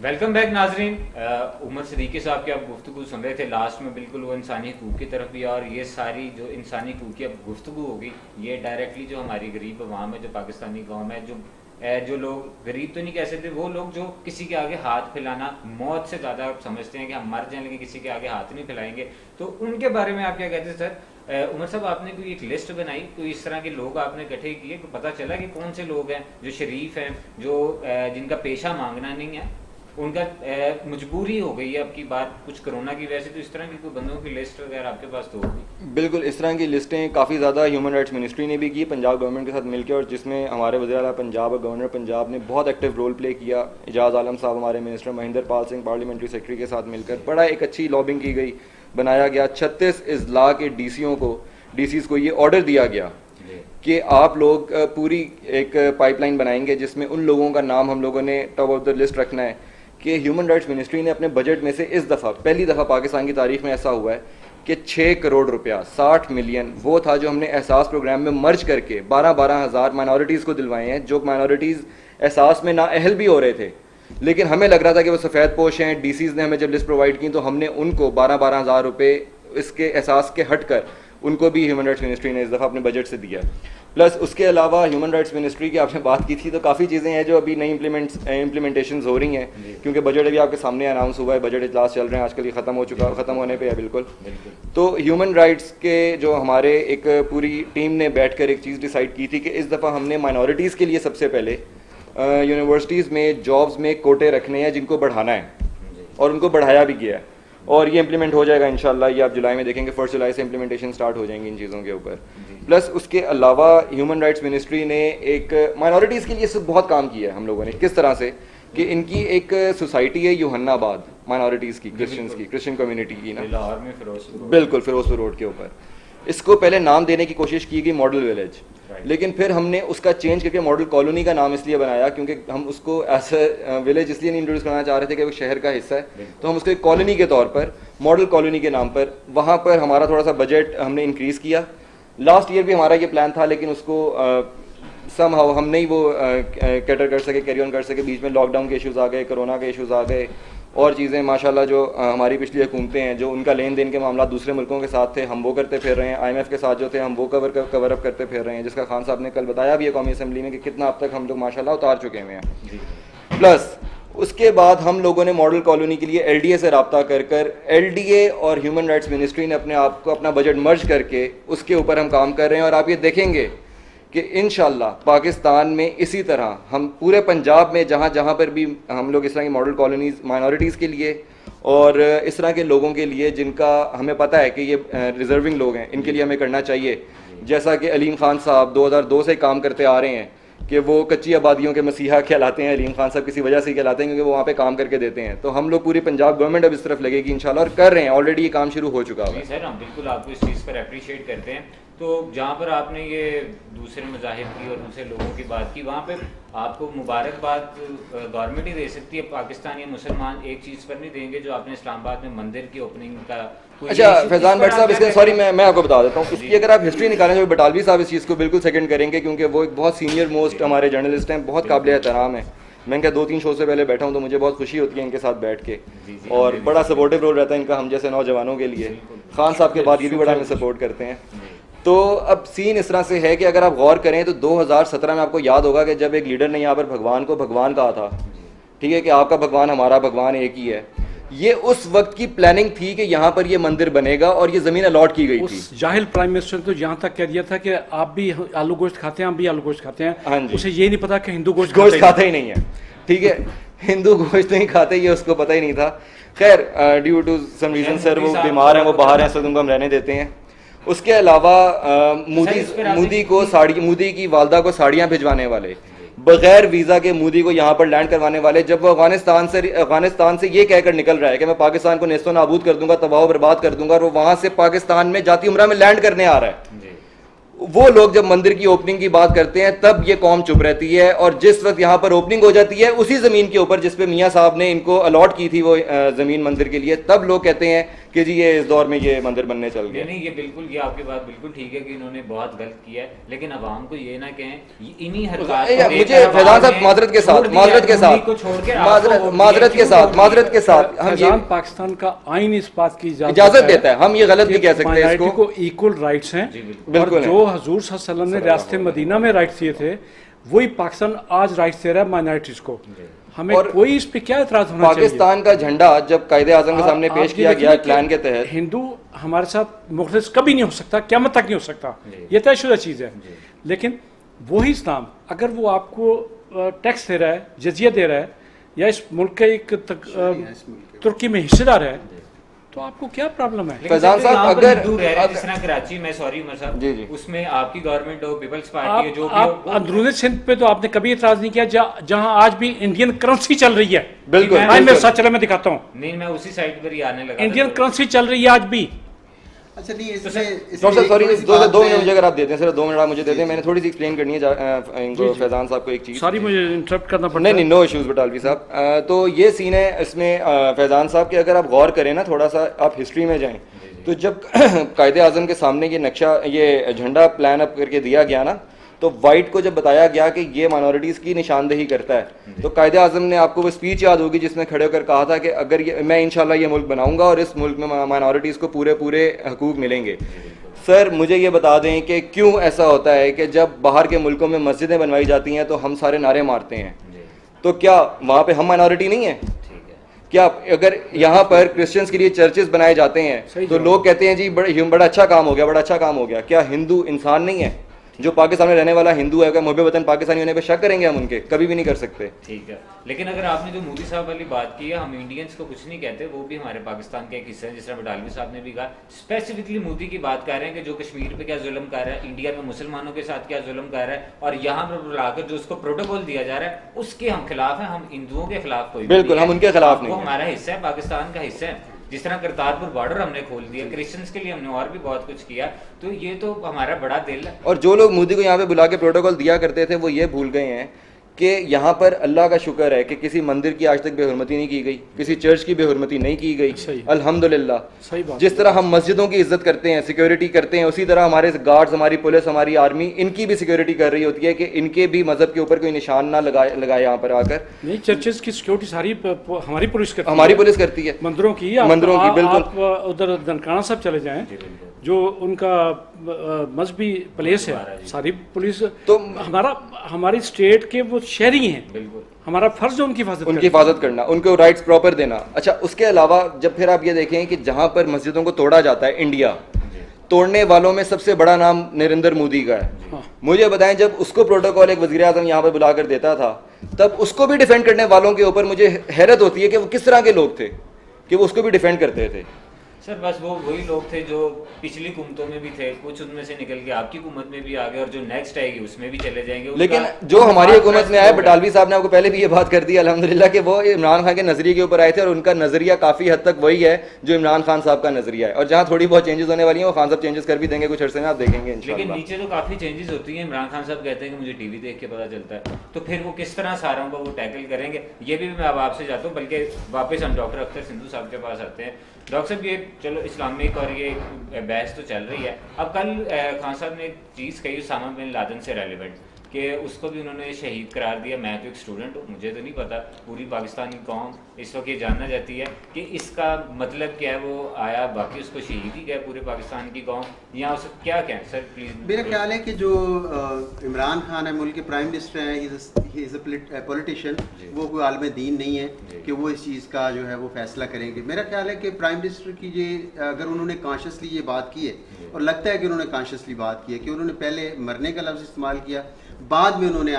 Welcome back नाजरीन। उमर सदीकी साहब की आप गुफ्तगू सुन रहे थे, लास्ट में बिल्कुल वो इंसानी हकूक़ की तरफ भी, और ये सारी जो इंसानी हकूक़ की अब गुफ्तगू होगी ये डायरेक्टली जो हमारी गरीब अवाम है, जो पाकिस्तानी कौम है, जो लोग गरीब तो नहीं कह सकते, वो लोग जो किसी के आगे हाथ फैलाना मौत से ज़्यादा समझते हैं कि हम मर जाएं लेकिन किसी के आगे हाथ नहीं फैलाएंगे, तो उनके बारे में आप क्या कहते हैं सर? उमर साहब, आपने कोई एक लिस्ट बनाई, कोई इस तरह के लोग आपने इकट्ठे किए, पता चला कि कौन से लोग हैं जो शरीफ हैं, जो जिनका पेशा मांगना नहीं है, उनका मजबूरी हो गई है अब की बात कुछ कोरोना की वजह से, तो इस तरह की कोई बंदों की लिस्ट वगैरह आपके पास तो होगी? बिल्कुल, इस तरह की लिस्टें काफ़ी ज़्यादा ह्यूमन राइट्स मिनिस्ट्री ने भी की पंजाब गवर्नमेंट के साथ मिलकर, और जिसमें हमारे वज़ीर आला पंजाब और गवर्नर पंजाब ने बहुत एक्टिव रोल प्ले किया। एजाज़ आलम साहब हमारे minister, Mahendra Pal Singh parliamentary secretary के साथ मिलकर बड़ा एक अच्छी लॉबिंग की गई, बनाया गया। 36 अजला के डीसीज़ को ये ऑर्डर दिया गया कि आप लोग पूरी एक पाइपलाइन बनाएंगे जिसमें उन लोगों का नाम हम लोगों ने टॉप ऑफ द लिस्ट रखना है कि ह्यूमन राइट्स मिनिस्ट्री ने अपने बजट में से इस दफ़ा पहली दफ़ा पाकिस्तान की तारीख में ऐसा हुआ है कि 6 करोड़ रुपया 60 मिलियन वो था जो हमने एहसास प्रोग्राम में मर्ज करके 12-12 हज़ार माइनॉरिटीज़ को दिलवाए हैं, जो माइनॉरिटीज़ एहसास में नाअहल भी हो रहे थे, लेकिन हमें लग रहा था कि वो सफ़ेद पोश हैं। डीसीज़ ने हमें जब लिस्ट प्रोवाइड की तो हमने उनको 12-12 हज़ार रुपये इसके एहसास के हट कर उनको भी ह्यूमन राइट्स मिनिस्ट्री ने इस दफ़ा अपने बजट से दिया। प्लस उसके अलावा ह्यूमन राइट्स मिनिस्ट्री की आपने बात की थी, तो काफ़ी चीज़ें हैं जो अभी नई इम्प्लीमेंटेशंस हो रही हैं, क्योंकि बजट अभी आपके सामने अनाउंस हुआ है, बजट इजलास चल रहे हैं आजकल, ये ख़त्म होने पे है बिल्कुल। तो ह्यूमन राइट्स के जो हमारे एक पूरी टीम ने बैठकर एक चीज़ डिसाइड की थी कि इस दफ़ा हमने माइनॉरिटीज़ के लिए सबसे पहले यूनिवर्सिटीज़ में जॉब्स में कोटे रखने हैं जिनको बढ़ाना है, और उनको बढ़ाया भी गया है, और ये इंप्लीमेंट हो जाएगा इंशाल्लाह। ये आप जुलाई में देखेंगे, 1 जुलाई से इंप्लीमेंटेशन स्टार्ट हो जाएंगी इन चीज़ों के ऊपर। प्लस उसके अलावा ह्यूमन राइट्स मिनिस्ट्री ने एक माइनॉरिटीज़ के लिए सब बहुत काम किया है हम लोगों ने। किस तरह से कि इनकी एक सोसाइटी है यूहन्नाबाद माइनॉरिटीज़ की, क्रिश्चियन कम्युनिटी की ना, लाहौर में बिल्कुल फिरोजपुर रोड के ऊपर। इसको पहले नाम देने की कोशिश की गई मॉडल विलेज, लेकिन फिर हमने उसका चेंज करके मॉडल कॉलोनी का नाम इसलिए बनाया क्योंकि हम उसको एज ए विलेज इसलिए नहीं इंट्रोड्यूस करना चाह रहे थे कि वो शहर का हिस्सा है, तो हम उसको एक कॉलोनी के तौर पर, मॉडल कॉलोनी के नाम पर, वहाँ पर हमारा थोड़ा सा बजट हमने इंक्रीज़ किया। लास्ट ईयर भी हमारा ये प्लान था, लेकिन उसको समहाउ हम नहीं वो कैटर कर सके, कैरी ऑन कर सके। बीच में लॉकडाउन के इश्यूज़ आ गए, कोरोना के इश्यूज़ आ गए, और चीज़ें माशाल्लाह जो हमारी पिछली हुकूमतें हैं, जो उनका लेन देन के मामला दूसरे मुल्कों के साथ थे, हम वो करते फिर रहे हैं। IMF के साथ जो थे हम वो कवर अप करते फिर रहे हैं, जिसका खान साहब ने कल बताया भी है कौमी असम्बली में कि कितना अब तक हम लोग माशाल्लाह उतार चुके हुए हैं। प्लस उसके बाद हम लोगों ने मॉडल कॉलोनी के लिए LDA से रब्ता कर LDA और ह्यूमन राइट्स मिनिस्ट्री ने अपने आप को अपना बजट मर्ज करके उसके ऊपर हम काम कर रहे हैं, और आप ये देखेंगे कि इंशाल्लाह पाकिस्तान में इसी तरह हम पूरे पंजाब में जहाँ जहाँ पर भी हम लोग इस तरह की मॉडल कॉलोनीज़ माइनॉरिटीज़ के लिए और इस तरह के लोगों के लिए जिनका हमें पता है कि ये रिजर्विंग लोग हैं, इनके लिए हमें करना चाहिए। जैसा कि अलीम खान साहब 2002 से काम करते आ रहे हैं कि वो कच्ची आबादियों के मसीहा कहलाते हैं। अलीम खान साहब किसी वजह से ही कहलाते हैं क्योंकि वो वहाँ पे काम करके देते हैं। तो हम लोग पूरी पंजाब गवर्नमेंट अब इस तरफ लगेगी इंशाल्लाह, और कर रहे हैं, ऑलरेडी ये काम शुरू हो चुका है। सर, हम बिल्कुल आपको इस चीज़ पर अप्रिशिएट करते हैं। तो जहाँ पर आपने ये दूसरे मज़ाहिब की और दूसरे लोगों की बात की, वहाँ पे आपको मुबारकबाद गवर्नमेंट ही दे सकती है। पाकिस्तान या मुसलमान एक चीज़ पर नहीं देंगे जो आपने इस्लामाबाद में मंदिर की ओपनिंग का। अच्छा फैजान भट्ट साहब, इसके सॉरी मैं आपको बता देता हूँ, इसकी अगर आप हिस्ट्री निकालें तो बटालवी साहब इस चीज़ को बिल्कुल सेकंड करेंगे, क्योंकि वो एक बहुत सीनियर मोस्ट हमारे जर्नलिस्ट हैं, बहुत काबिल एहतराम है। मैं क्या 2-3 शो से पहले बैठा हूँ, तो मुझे बहुत खुशी होती है इनके साथ बैठ के, और बड़ा सपोर्टिव रोल रहता है इनका हम जैसे नौजवानों के लिए। खान साहब के बाद ये भी बड़ा हमें सपोर्ट करते हैं। तो अब सीन इस तरह से है कि अगर आप गौर करें तो 2017 में आपको याद होगा कि जब एक लीडर ने यहाँ पर भगवान को भगवान कहा था, ठीक है, कि आपका भगवान हमारा भगवान एक ही है, ये उस वक्त की प्लानिंग थी कि यहाँ पर ये मंदिर बनेगा, और ये जमीन अलॉट की गई थी। जाहिल प्राइम मिनिस्टर ने तो यहाँ तक कह दिया था कि आप भी आलू गोश्त खाते हैं, हम भी आलू गोश्त खाते हैं। हाँ जी, उसे ये नहीं पता कि हिंदू गोश्त खाते ही नहीं है, ठीक है, हिंदू गोश्त नहीं खाते, ये उसको पता ही नहीं था। खैर due to some reason sir वो बीमार हैं, वो बाहर हैं, सो उनको हम रहने देते हैं। उसके अलावा मोदी की वालदा को साड़ियाँ भिजवाने वाले, बगैर वीज़ा के मोदी को यहाँ पर लैंड करवाने वाले, जब वो अफगानिस्तान से ये कहकर निकल रहा है कि मैं पाकिस्तान को नेस्तो नाबूद कर दूंगा, तबाह बर्बाद कर दूंगा, और वो वहाँ से पाकिस्तान में जाती उम्रा में लैंड करने आ रहा है, वो लोग जब मंदिर की ओपनिंग की बात करते हैं तब ये कौम चुप रहती है। और जिस वक्त यहाँ पर ओपनिंग हो जाती है उसी ज़मीन के ऊपर जिस पे मियाँ साहब ने इनको अलॉट की थी वो ज़मीन मंदिर के लिए, तब लोग कहते हैं कि जी ये इस दौर में ये मंदिर बनने चल नहीं गया। नहीं, ये बिल्कुल, ये आपकी बात बिल्कुल ठीक है कि इन्होंने बहुत गलत किया है, लेकिन अवाम को ये ना कहें इन्हीं हरकत मुझे फैजान साहब माजरत के साथ माजरत के साथ हम ये फैजान, पाकिस्तान का आइन इस बात की इजाजत देता है, हम ये गलत नहीं कह सकते माइनॉरिटी इसको। को इक्वल राइट्स हैं। बिल्कुल और जो हजूर सल्लल्लाहु अलैहि वसल्लम ने रियासत मदीना में राइट्स दिए थे, वही पाकिस्तान आज राइट्स दे रहा है माइनॉरिटीज को। हमें और कोई इस पे क्या एतराज होना चाहिए? पाकिस्तान का झंडा जब कायदे आजम के सामने आप पेश ये किया देखिए गया कि प्लान के तहत, हिंदू हमारे साथ मुखलिस कभी नहीं हो सकता, क़यामत तक नहीं हो सकता, ये तयशुदा चीज़ है। लेकिन वही इस्लाम अगर वो आपको टैक्स दे रहा है, जजिया दे रहा है, या इस मुल्क के एक तुर्की में हिस्सेदार है, तो आपको क्या प्रॉब्लम है? फैजान साहब अगर जिस तरह कराची में, सॉरी उमर साहब, जी जी, उसमें आपकी गवर्नमेंट हो, पीपल्स पार्टी हो, जो भी आप हो, अंदरूनी सिंध पे तो आपने कभी एतराज नहीं किया, जहां आज भी इंडियन करेंसी चल रही है। बिल्कुल मैं सच चला, मैं दिखाता हूँ, नहीं मैं उसी साइड पर ही आने लगा। इंडियन करेंसी चल रही है आज भी। अच्छा नहीं, डॉक्टर साहब सॉरी, दो मिनट मुझे अगर आप देते हैं, सिर्फ 2 मिनट आप मुझे देते हैं, मैंने थोड़ी सी एक्सप्लेन करनी है इनको, फैजान साहब को एक चीज़। सॉरी मुझे इंटरप्ट करना पड़ता नहीं नहीं, नो इश्यूज बटालवी साहब। तो ये सीन है इसमें फैजान साहब के, अगर आप गौर करें ना, थोड़ा सा आप हिस्ट्री में जाएं, तो जब कायदे आजम के सामने ये नक्शा, ये झंडा प्लान अप करके दिया गया ना, तो वाइट को जब बताया गया कि ये माइनॉरिटीज़ की निशानदेही करता है, तो कायदे आजम ने, आपको वो स्पीच याद होगी जिसमें खड़े होकर कहा था कि अगर ये, मैं इंशाल्लाह ये मुल्क बनाऊंगा और इस मुल्क में माइनॉरिटीज़ को पूरे पूरे हकूक मिलेंगे। सर मुझे ये बता दें कि क्यों ऐसा होता है कि जब बाहर के मुल्कों में मस्जिदें बनवाई जाती हैं तो हम सारे नारे मारते हैं, तो क्या वहाँ पे हम माइनॉरिटी नहीं है? क्या अगर यहाँ पर क्रिश्चियंस के लिए चर्चेस बनाए जाते हैं तो लोग कहते हैं जी बड़ा अच्छा काम हो गया, बड़ा अच्छा काम हो गया? क्या हिंदू इंसान नहीं है? जो पाकिस्तान में रहने वाला हिंदू है, क्या मुहब्बे वतन पाकिस्तानी होने पे शक करेंगे हम उनके? कभी भी नहीं कर सकते। ठीक है, लेकिन अगर आपने जो मोदी साहब वाली बात की है, हम इंडियंस को कुछ नहीं कहते, वो भी हमारे पाकिस्तान का एक हिस्सा है। जिस तरह बटालवी साहब ने भी कहा, स्पेसिफिकली मोदी की बात कर रहे हैं कि जो कश्मीर पे क्या जुल्म कर रहा है, इंडिया में मुसलमानों के साथ क्या जुल्म कर रहा है, और यहाँ पर बुलाकर जो उसको प्रोटोकॉल दिया जा रहा है, उसके हम खिलाफ हैं। हम हिंदुओं के खिलाफ कोई बिल्कुल, हम उनके खिलाफ नहीं, हमारा हिस्सा है, पाकिस्तान का हिस्सा है। जिस तरह करतारपुर बॉर्डर हमने खोल दिया, क्रिश्चियंस के लिए हमने और भी बहुत कुछ किया, तो ये तो हमारा बड़ा दिल है। और जो लोग मोदी को यहाँ पे बुला के प्रोटोकॉल दिया करते थे, वो ये भूल गए हैं कि यहाँ पर अल्लाह का शुक्र है कि किसी मंदिर की आज तक बेहुरमती नहीं की गई, किसी चर्च की बेहुरमती नहीं की गई, अल्हम्दुलिल्लाह। सही बात। जिस तरह हम मस्जिदों की इज्जत करते हैं, सिक्योरिटी करते हैं, उसी तरह हमारे गार्ड्स, हमारी पुलिस, हमारी आर्मी, इनकी भी सिक्योरिटी कर रही होती है कि इनके भी मजहब के ऊपर कोई निशान ना लगाए यहाँ पर आकर। नहीं, चर्चेस की सिक्योरिटी सारी हमारी पुलिस करती है, हमारी पुलिस करती है, मंदिरों की, बिल्कुल। आप उधर ननकाना साहब चले जाएं, जो उनका मजहबी प्लेस है, सारी पुलिस तो हमारी स्टेट के वो शहरी हैं, हमारा फर्ज है उनकी हिफाजत करना, उनको राइट्स प्रॉपर देना। अच्छा, उसके अलावा जब फिर आप ये देखें कि जहाँ पर मस्जिदों को तोड़ा जाता है, इंडिया, तोड़ने वालों में सबसे बड़ा नाम नरेंद्र मोदी का है। हाँ। मुझे बताएं, जब उसको प्रोटोकॉल एक वज़ीर आज़म यहाँ पर बुलाकर देता था, तब उसको भी डिफेंड करने वालों के ऊपर मुझे हैरत होती है कि वो किस तरह के लोग थे कि वो उसको भी डिफेंड करते थे। सर बस वो वही लोग थे जो पिछली हुकूमतों में भी थे, कुछ उनमें से निकल के आपकी हुकूमत में भी आ गए, और जो नेक्स्ट आएगी उसमें भी चले जाएंगे। लेकिन जो हमारी हुकूमत में आए, बटालवी साहब ने आपको पहले भी ये बात कर दी अल्हम्दुलिल्लाह कि वो इमरान खान के नजरिए के ऊपर आए थे, और उनका नजरिया काफी हद तक वही है जो इमरान खान साहब का नजरिया है। और जहाँ थोड़ी बहुत चेंजेस होने वाली है, वो खान साहब चेंजेस कर भी देंगे कुछ अर्से में, आप देखेंगे इंशाल्लाह। लेकिन नीचे तो काफी चेंजेस होती हैं। इमरान खान साहब कहते हैं कि मुझे टीवी देख के पता चलता है, तो फिर वो किस तरह सारों को वो टैकल करेंगे, ये भी मैं अब आपसे चाहता हूँ। बल्कि वापस हम डॉक्टर अख्तर सिंधु साहब के पास आते हैं। डॉक्टर साहब, ये चलो इस्लामिक और ये बहस तो चल रही है, अब कल खान साहब ने एक चीज़ कही उसामा बिन लादेन से रेलिवेंट, कि उसको भी उन्होंने शहीद करार दिया। मैं तो एक स्टूडेंट हूँ, मुझे तो नहीं पता, पूरी पाकिस्तानी कौम इस वक्त ये जानना चाहती है कि इसका मतलब क्या है। वो आया बाकी उसको शहीद ही क्या पूरे पाकिस्तान की कौम, या उसे क्या कहें? Sir please. मेरा ख्याल है कि जो इमरान खान है, मुल्क के प्राइम मिनिस्टर हैं, ही इज़ अ पॉलिटिशियन, वो कोई आलम दीन नहीं है कि वो इस चीज़ का जो है वो फैसला करेंगे। मेरा ख्याल है कि प्राइम मिनिस्टर की ये, अगर उन्होंने कॉन्शियसली ये बात की है, और लगता है कि उन्होंने कॉन्शियसली बात की है, कि उन्होंने पहले मरने का लफ्ज़ इस्तेमाल किया, बाद में उन्होंने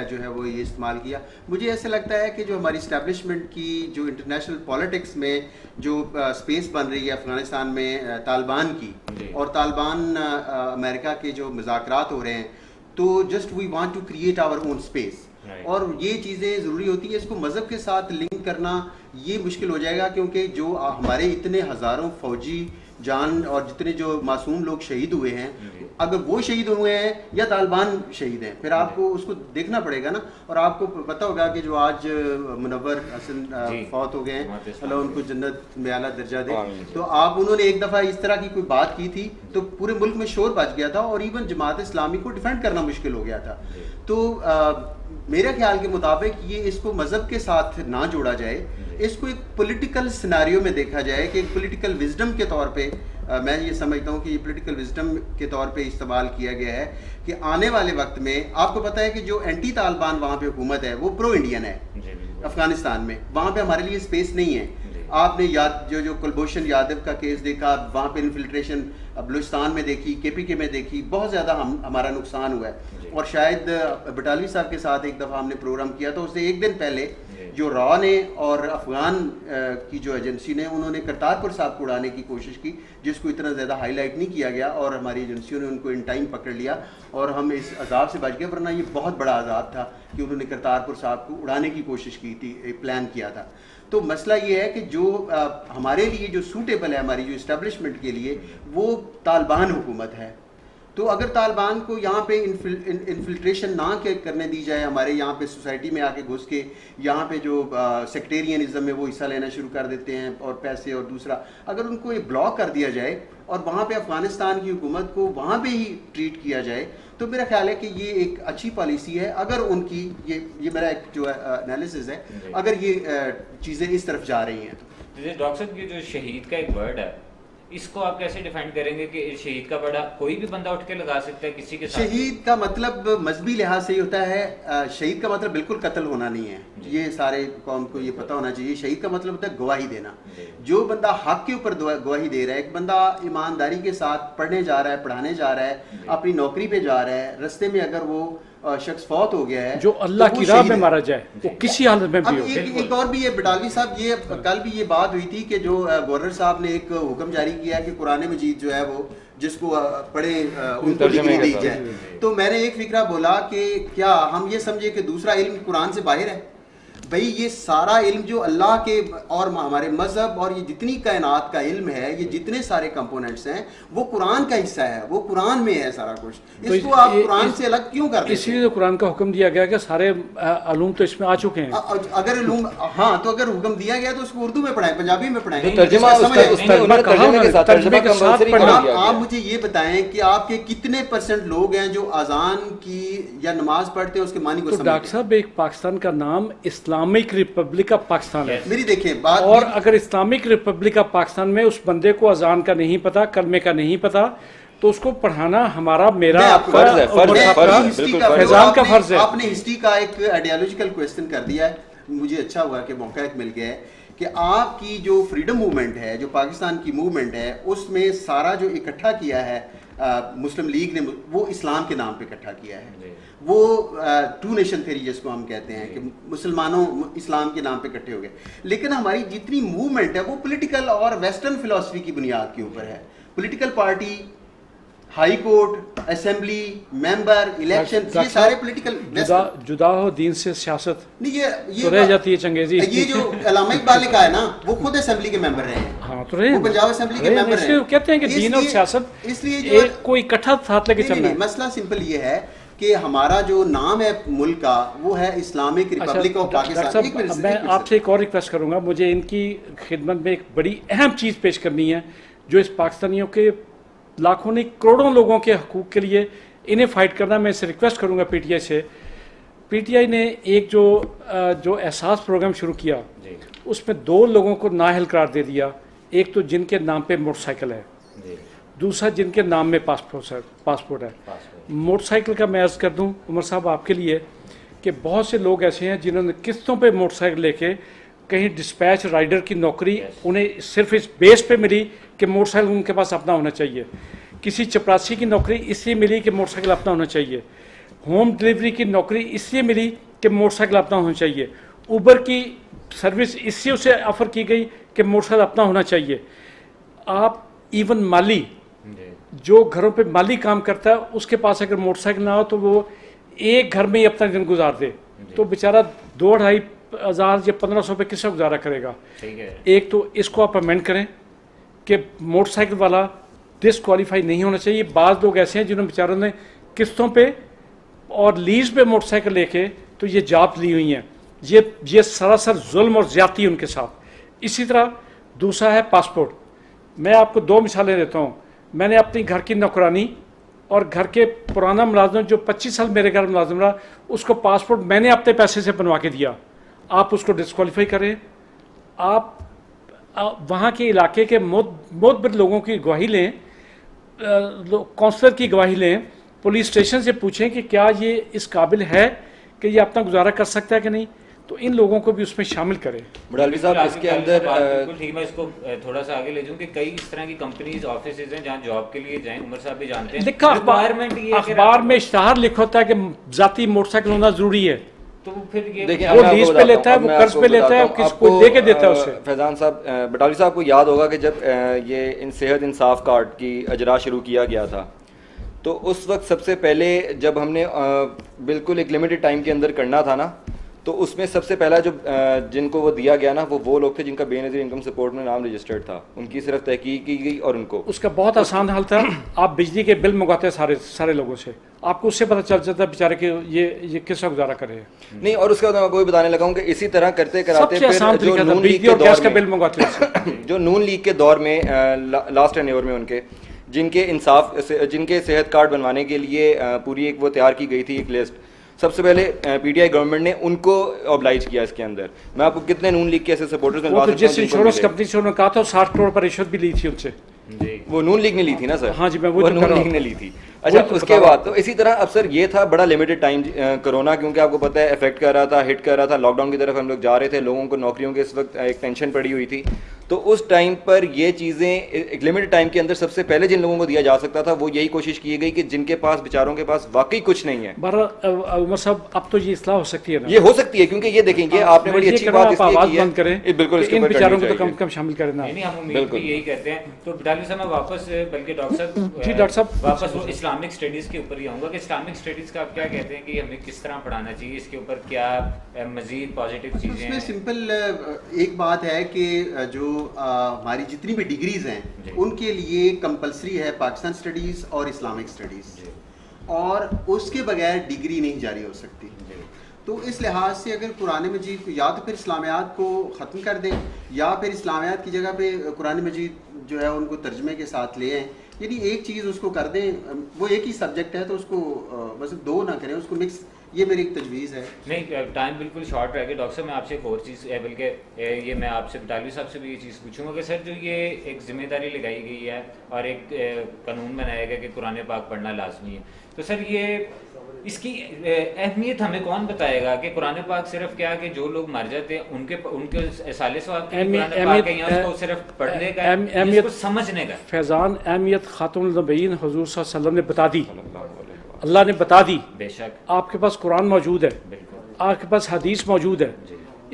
जो है वो ये इस्तेमाल किया। मुझे ऐसा लगता है कि जो हमारी इस्टेब्लिशमेंट की जो इंटरनेशनल पॉलिटिक्स में जो स्पेस बन रही है अफगानिस्तान में तालिबान की, और तालिबान अमेरिका के जो मुज़ाकरात हो रहे हैं, तो just we want to create our own space, और ये चीज़ें ज़रूरी होती है। इसको मज़हब के साथ लिंक करना ये मुश्किल हो जाएगा, क्योंकि जो हमारे इतने हज़ारों फौजी जान और जितने जो मासूम लोग शहीद हुए हैं, अगर वो शहीद हुए हैं या तालिबान शहीद हैं, फिर आपको उसको देखना पड़ेगा ना। और आपको पता होगा कि जो आज मुनव्वर हसन फौत हो गए हैं, अल्लाह उनको जन्नत में आला दर्जा दे, तो आप उन्होंने एक दफ़ा इस तरह की कोई बात की थी तो पूरे मुल्क में शोर बच गया था और इवन जमात इस्लामी को डिफेंड करना मुश्किल हो गया था। तो मेरे ख्याल के मुताबिक ये इसको मज़हब के साथ ना जोड़ा जाए, इसको एक पॉलिटिकल सिनेरियो में देखा जाए कि एक पॉलिटिकल विजडम के तौर पे मैं ये समझता हूँ कि ये पॉलिटिकल विजडम के तौर पे इस्तेमाल किया गया है कि आने वाले वक्त में आपको पता है कि जो एंटी तालिबान वहाँ पे हुकूमत है वो प्रो इंडियन है अफगानिस्तान में, वहाँ पे हमारे लिए स्पेस नहीं है। आपने याद जो कुलभूषण यादव का केस देखा, वहाँ पे इन्फिल्ट्रेशन बलूचिस्तान में देखी, केपीके में देखी, बहुत ज़्यादा हमारा नुकसान हुआ है। और शायद बटालवी साहब के साथ एक दफ़ा हमने प्रोग्राम किया तो उससे एक दिन पहले जो रॉ ने और अफगान की जो एजेंसी ने उन्होंने करतारपुर साहब को उड़ाने की कोशिश की, जिसको इतना ज़्यादा हाईलाइट नहीं किया गया और हमारी एजेंसियों ने उनको इन टाइम पकड़ लिया और हम इस अजाब से बच गए, वरना ये बहुत बड़ा अजाब था कि उन्होंने करतारपुर साहब को उड़ाने की कोशिश की थी, एक प्लान किया था। तो मसला ये है कि जो हमारे लिए जो सूटेबल है हमारी जो इस्टेब्लिशमेंट के लिए वो तालिबान हुकूमत है। तो अगर तालिबान को यहाँ पे इन्फिल्ट्रेशन ना करने दी जाए, हमारे यहाँ पे सोसाइटी में आके घुस के यहाँ पे जो सेक्टेरियनिज्म में वो हिस्सा लेना शुरू कर देते हैं और पैसे, और दूसरा अगर उनको ये ब्लॉक कर दिया जाए और वहाँ पे अफगानिस्तान की हुकूमत को वहाँ पे ही ट्रीट किया जाए, तो मेरा ख्याल है कि ये एक अच्छी पॉलिसी है। अगर उनकी ये मेरा एक जो एनालिसिस है, अगर ये चीज़ें इस तरफ जा रही हैं तो। डॉक्टर साहब ये जो शहीद का एक वर्ड है, इसको आप कैसे डिफाइन करेंगे कि शहीद का बड़ा कोई भी बंदा उठ के लगा सकता है किसी के साथ? शहीद का मतलब मजहबी लिहाज से ही होता है, शहीद का मतलब बिल्कुल कत्ल होना नहीं है, ये सारे कौम को ये पता होना चाहिए। शहीद का मतलब होता है गवाही देना। जो बंदा हक के ऊपर गवाही दे रहा है, एक बंदा ईमानदारी के साथ पढ़ने जा रहा है, पढ़ाने जा रहा है, अपनी नौकरी पे जा रहा है, रास्ते में अगर वो शख्स फौत हो गया है, जो अल्लाह की राह में मारा जाए वो किसी हालत में भी हो। एक और भी ये बटालवी साहब, ये कल भी ये बात हुई थी कि जो गवर्नर साहब ने एक हुक्म जारी किया कि कुरान मजीद जो है वो जिसको पढ़े उनको डिग्री दी जाए। तो मैंने एक फिक्रा बोला कि क्या हम ये समझे कि दूसरा इल्म कुरान से बाहर है? भाई ये सारा इल्म जो अल्लाह के और हमारे मजहब और ये जितनी कायनात का इल्म है, ये जितने सारे कंपोनेंट्स हैं वो कुरान का हिस्सा है, वो कुरान में है सारा कुछ। इसको आप कुरान से अलग क्यों कर देते हैं? इसलिए तो कुरान का हुक्म दिया गया कि सारे अलूम तो इसमें आ चुके हैं। अगर अलूम, हाँ, तो अगर हुक्म दिया गया तो उसको उर्दू में पढ़ाएं, पंजाबी में पढ़ाएं। आप मुझे ये बताएं कि आपके कितने % लोग हैं जो अजान की या नमाज पढ़ते हैं उसके मानी को समझते हैं? डॉक्टर साहब, एक पाकिस्तान का नाम इस्लामिक रिपब्लिक ऑफ पाकिस्तान है। मेरी देखिए बात, और अगर इस्लामिक रिपब्लिक ऑफ पाकिस्तान में उस बंदे को अजान का नहीं पता, कलमे का नहीं पता, तो उसको पढ़ाना हमारा, मेरा, आपका फैजान का फर्ज है। आपने हिस्ट्री का एक आइडियोलॉजिकल क्वेश्चन कर दिया है, मुझे अच्छा हुआ कि मौका एक मिल गया है कि आपकी जो फ्रीडम मूवमेंट है, जो पाकिस्तान की मूवमेंट है, उसमें सारा जो इकट्ठा किया है मुस्लिम लीग ने, वो इस्लाम के नाम पे इकट्ठा किया है। वो टू नेशन थ्योरी जिसको हम कहते हैं कि मुसलमानों इस्लाम के नाम पे इकट्ठे हो गए। लेकिन हमारी जितनी मूवमेंट है वो पॉलिटिकल और वेस्टर्न फिलॉसफी की बुनियाद के ऊपर है। Political party, high court, assembly, member, election, ये सारे पॉलिटिकल जुदा हो दीन से सियासत नहीं, ये तो रह जाती है चंगेजी। ये जो अल्लामा इकबाल लिखा है ना, वो खुद असेंबली के मेंबर रहे हैं। हाँ, तो रहे, वो पंजाब असेंबली के मेंबर हैं। कहते हैं कि दीन और सियासत इसलिए जो एक कोई इकट्ठा साथ लेके चलना है। मसला सिंपल ये है कि हमारा जो नाम है मुल्क का वो है इस्लामिक रिपब्लिक ऑफ पाकिस्तान। मैं आपसे एक और रिक्वेस्ट करूंगा, मुझे इनकी खिदमत में एक बड़ी अहम चीज़ पेश करनी है जो इस पाकिस्तानियों के लाखों नहीं करोड़ों लोगों के हकूक़ के लिए इन्हें फाइट करना। मैं इसे रिक्वेस्ट करूंगा पीटीआई से। पीटीआई ने एक जो एहसास प्रोग्राम शुरू किया, उसमें 2 लोगों को नाअहल करार दे दिया। एक तो जिनके नाम पे मोटरसाइकिल है, दूसरा जिनके नाम में पासपोर्ट है। मोटरसाइकिल का मैं अर्ज़ कर दूं उमर साहब आपके लिए कि बहुत से लोग ऐसे हैं जिन्होंने किस्तों पे मोटरसाइकिल लेके कहीं डिस्पैच राइडर की नौकरी उन्हें सिर्फ इस बेस पे मिली कि मोटरसाइकिल उनके पास अपना होना चाहिए। किसी चपरासी की नौकरी इसलिए मिली कि मोटरसाइकिल अपना होना चाहिए। होम डिलीवरी की नौकरी इसलिए मिली कि मोटरसाइकिल अपना होना चाहिए। उबर की सर्विस इससे उसे ऑफ़र की गई कि मोटरसाइकिल अपना होना चाहिए। आप इवन माली, जो घरों पे माली काम करता है, उसके पास अगर मोटरसाइकिल ना हो तो वो एक घर में ही अपना दिन गुजार दे, तो बेचारा 2-2,500 या 1,500 पे किसका गुजारा करेगा? एक तो इसको आप अमेंड करें कि मोटरसाइकिल वाला डिसक्वालीफाई नहीं होना चाहिए। बाज़ लोग ऐसे हैं जिन्होंने बेचारों ने किस्तों पे और लीज पे मोटरसाइकिल लेके तो ये जॉब ली हुई हैं। ये सरासर जुल्म और ज़्यादती है उनके साथ। इसी तरह दूसरा है पासपोर्ट। मैं आपको 2 मिसालें देता हूँ। मैंने अपनी घर की नौकरानी और घर के पुराना मुलाजिम जो 25 साल मेरे घर मुलाजिम रहा, उसको पासपोर्ट मैंने अपने पैसे से बनवा के दिया। आप उसको डिस्क्वालीफाई करें? आप वहाँ के इलाके के मोतबर लोगों की गवाही लें, काउंसलर की गवाही लें, पुलिस स्टेशन से पूछें कि क्या ये इस काबिल है कि ये अपना गुजारा कर सकता है कि नहीं, तो इन लोगों को भी उसमें शामिल करें। बड़ालवी साहब इसके अंदर बिल्कुल ठीक, मैं इसको थोड़ा सा आगे ले जाऊँ कि कई इस तरह की कंपनीज ऑफिस हैं जहाँ जॉब के लिए जाएं, उमर साहब भी जानते हैं, लिखा रिक्वायरमेंट ये है कि अखबार में इश्तहार लिखा होता है कि जाती मोटरसाइकिल होना जरूरी है, तो फिर ये देखिए, वो अब मैं लीज आपको पे बताता लेता है, हूँ, वो अब मैं कर्ज आपको पे लेता है, बताता हूँ। किसको आपको, दे के देता है उसे। फैजान साहब, बटाली साहब को याद होगा कि जब ये इन सेहत इंसाफ कार्ड की अजरा शुरू किया गया था, तो उस वक्त सबसे पहले जब हमने बिल्कुल एक लिमिटेड टाइम के अंदर करना था ना, तो उसमें सबसे पहला जो जिनको वो दिया गया ना, वो लोग थे जिनका बेनज़ीर इनकम सपोर्ट में नाम रजिस्टर्ड था। उनकी सिर्फ तहकीक की गई और उनको उसका बहुत आसान हल था। आप बिजली के बिल मंगाते हैं सारे लोगों से, आपको उससे पता चल जाता है बेचारे कि ये किसका गुजारा करे। नहीं, और उसके बाद मैं आपको भी बताने लगा हूँ कि इसी तरह करते कराते सबसे आसान फिर जो तरीका था, नून लीग बिजली के और गैस का दौर बिल मंगाते हैं। जो नून लीग के दौर में लास्ट टेन्योर में उनके जिनके सेहत कार्ड बनवाने के लिए पूरी एक वो तैयार की गई थी एक लिस्ट, सबसे पहले पीटीआई गवर्नमेंट ने उनको ऑब्लाइज किया इसके अंदर। मैं आपको कितने नून लीग के ऐसे सपोर्टर्स में वो तो जिस इंश्योरेंस कंपनी से उन्होंने कहा था 60 करोड़ पर रिश्वत भी ली थी उनसे। वो नून लीग ने ली थी ना सर? हाँ जी, मैं वो नून लीग ने ली थी। अच्छा, उसके बाद तो इसी तरह अब सर ये था बड़ा लिमिटेड टाइम कोरोना, क्योंकि आपको पता है इफेक्ट कर रहा था, हिट कर रहा था, लॉकडाउन की तरफ हम लोग जा रहे थे, लोगों को नौकरियों के इस वक्त एक टेंशन पड़ी हुई थी। तो उस टाइम पर ये चीज़ें एक लिमिटेड टाइम के अंदर सबसे पहले जिन लोगों को दिया जा सकता था, वो यही कोशिश की गई कि जिनके पास बेचारों के पास वाकई कुछ नहीं है। उमर साहब, अब तो ये इस्लाह हो सकती है ना? ये हो सकती है, क्योंकि ये देखेंगे आपने बड़ी अच्छी बात इसलिए की है, बिल्कुल इसके इन ऊपर बेचारों करनी को तो चाहिए। कम कम शामिल करें ना। नहीं, हम उम्मीद भी यही करते हैं। तो बटाली साहब मैं वापस, बल्कि डॉक्टर साहब जी, डॉक्टर साहब वापस वो इस्लामिक स्टडीज़ के ऊपर ही आऊँगा कि इस्लामिक स्टडीज़ का आप क्या कहते हैं कि हमें किस तरह पढ़ाना चाहिए, इसके ऊपर क्या मज़ीद पॉजिटिव चीज़ें इसमें हैं? सिंपल एक बात है कि जो हमारी जितनी भी डिग्रीज हैं उनके लिए कंपलसरी है पाकिस्तान स्टडीज़ और इस्लामिक स्टडीज़, और उसके बगैर डिग्री नहीं जारी हो सकती। तो इस लिहाज से अगर कुरान मजीद को या तो फिर इस्लामियात को ख़त्म कर दें, या फिर इस्लामियात की जगह पे कुरान मजीद जो है उनको तर्जमे के साथ ले आएँ, यानी एक चीज़ उसको कर दें। वो एक ही सब्जेक्ट है तो उसको बस दो ना करें, उसको मिक्स। ये मेरी एक तजवीज़ है। नहीं, टाइम बिल्कुल शॉर्ट रह गया। डॉक्टर साहब मैं आपसे एक और चीज़, बल्कि ये मैं आपसे बटालवी साहब से भी ये चीज़ पूछूंगा कि सर जो ये एक जिम्मेदारी लगाई गई है और एक कानून बनाया गया कि कुरान पाक पढ़ना लाजमी है, तो सर ये इसकी अहमियत हमें कौन बताएगा कि कुरान पाक सिर्फ क्या कि जो लोग मर जाते हैं उनके साले सवाब के कुरान पाक है, या उसको सिर्फ पढ़ने का, इसको समझने का? फैज़ान, अहमियत खातुन नबीयीन हुजूर सल्लल्लाहु अलैहि वसल्लम ने बता दी, अल्लाह ने बता दी। बेशक आपके पास कुरान मौजूद है, आपके पास हदीस मौजूद है,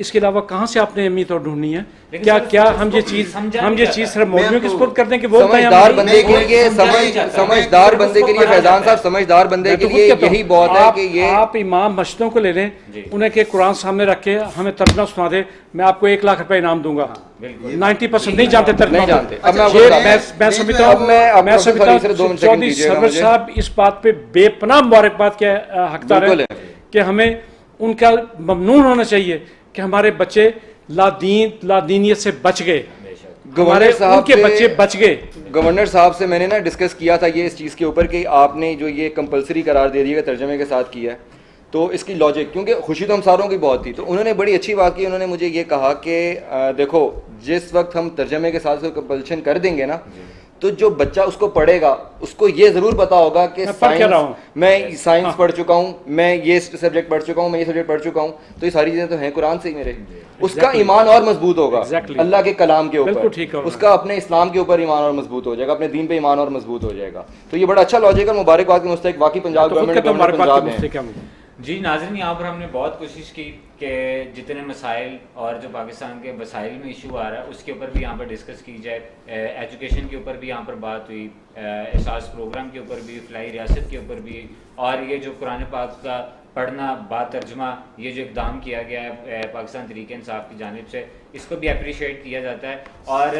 इसके अलावा कहाँ से आपने अहमियत और ढूंढनी है? क्या हम ये चीज़ सिर्फ मौलवियों के सुपुर्द कर दें कि वो समझदार बंदे के लिए समझदार बंदे के लिए फैजान साहब, समझदार बंदे के लिए यही बहुत है कि ये आप इमाम मस्जिदों को ले लें, उन्हें के कुरान सामने रख के हमें तर्जुमा सुना दे, मैं आपको 1 लाख रुपए इनाम दूंगा। 90% नहीं जानते तर्जुमा, नहीं जानते। अब मैं समझता हूँ चौधरी सरवर साहब इस बात पे बेपनाह मुबारकबाद के हकदार हैं कि हमें उनका ममनून होना चाहिए कि हमारे बच्चे लादीनियत से बच गए, गवर्नर साहब उनके बच्चे बच गए। गवर्नर साहब से मैंने ना डिस्कस किया था ये इस चीज़ के ऊपर कि आपने जो ये कंपलसरी करार दे दिया तर्जमे के साथ किया है, तो इसकी लॉजिक, क्योंकि खुशी तो हम सारों की बहुत थी, तो उन्होंने बड़ी अच्छी बात की। उन्होंने मुझे ये कहा कि देखो जिस वक्त हम तर्जमे के साथ कंपल्शन कर देंगे ना, तो जो बच्चा उसको पढ़ेगा उसको ये ज़रूर पता होगा कि मैं साइंस पढ़ चुका हूँ, मैं ये सब्जेक्ट पढ़ चुका हूँ, मैं ये सब्जेक्ट पढ़ चुका हूँ, तो ये सारी चीज़ें तो हैं कुरान से ही मेरे। उसका ईमान और मजबूत होगा अल्लाह के कलाम के ऊपर, उसका अपने इस्लाम के ऊपर ईमान और मजबूत हो जाएगा, अपने दीन पे ईमान और मजबूत हो जाएगा। तो ये बड़ा अच्छा लॉजिक है, मुबारकबाद के मुस्तहिक वाकई पंजाब गवर्नमेंट। जी नाज़रीन, यहाँ पर हमने बहुत कोशिश की कि जितने मसाइल और जो पाकिस्तान के वसाइल में इशू आ रहा है उसके ऊपर भी यहाँ पर डिस्कस की जाए, एजुकेशन के ऊपर भी यहाँ पर बात हुई, एहसास प्रोग्राम के ऊपर भी, फलाई रियासत के ऊपर भी, और ये जो कुरान पाक का पढ़ना बातर्जमा ये जो इक़दाम किया गया है पाकिस्तान तहरीक इंसाफ की जानिब से, इसको भी अप्रिशिएट किया जाता है। और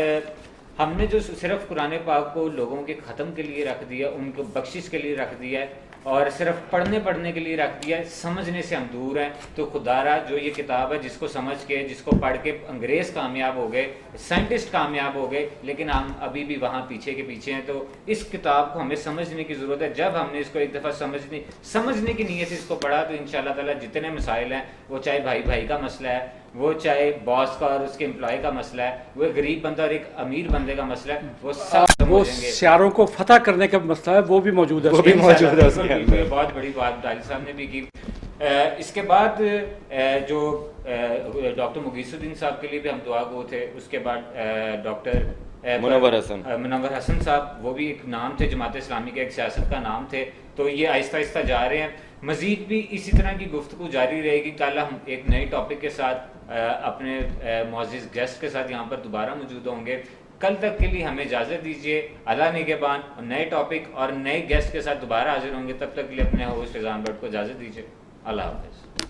हमने जो सिर्फ कुरान पाक को लोगों के ख़त्म के लिए रख दिया, उनको बख्शिश के लिए रख दिया है और सिर्फ पढ़ने के लिए रख दिया है, समझने से हम दूर हैं। तो खुदारा जो ये किताब है, जिसको समझ के, जिसको पढ़ के अंग्रेज़ कामयाब हो गए, साइंटिस्ट कामयाब हो गए, लेकिन हम अभी भी वहाँ पीछे के पीछे हैं। तो इस किताब को हमें समझने की ज़रूरत है। जब हमने इसको एक दफ़ा समझने की नीयत से इसको पढ़ा तो इंशाअल्लाह ताला जितने मसाइल हैं, वो चाहे भाई भाई का मसला है, वो चाहे बॉस का और उसके एम्प्लॉय का मसला है, वो एक गरीब बंदा और एक अमीर बंदे का मसला है, वो सब खत्म वो हो जाएंगे। सियारों को फतह करने का मसला है, वो भी मौजूद है। वो भी मौजूद है उसके बिल्कुल, अंदर। ये बहुत बड़ी बात दाली साहब ने भी की। इसके बाद जो डॉक्टर मुगीसुद्दीन साहब के लिए भी हम दुआ गो थे। उसके बाद डॉक्टर मुनव्वर हसन। मुनव्वर हसन साहब, वो भी एक नाम थे, जमात इस्लामी के एक सियासत का नाम थे। तो ये आहिस्ता आहिस्ता जा रहे हैं। मज़ीद भी इसी तरह की गुफ्तगू जारी रहेगी। कल हम एक नए टॉपिक के साथ अपने मुअज़्ज़िज़ गेस्ट के साथ यहाँ पर दोबारा मौजूद होंगे। कल तक के लिए हमें इजाज़त दीजिए। अल्लाह निगहबान। नए टॉपिक और नए गेस्ट के साथ दोबारा हाजिर होंगे। तब तक के लिए अपने होस्ट निज़ाम भट्ट को इजाज़त दीजिए। अल्लाह हाफ़िज़।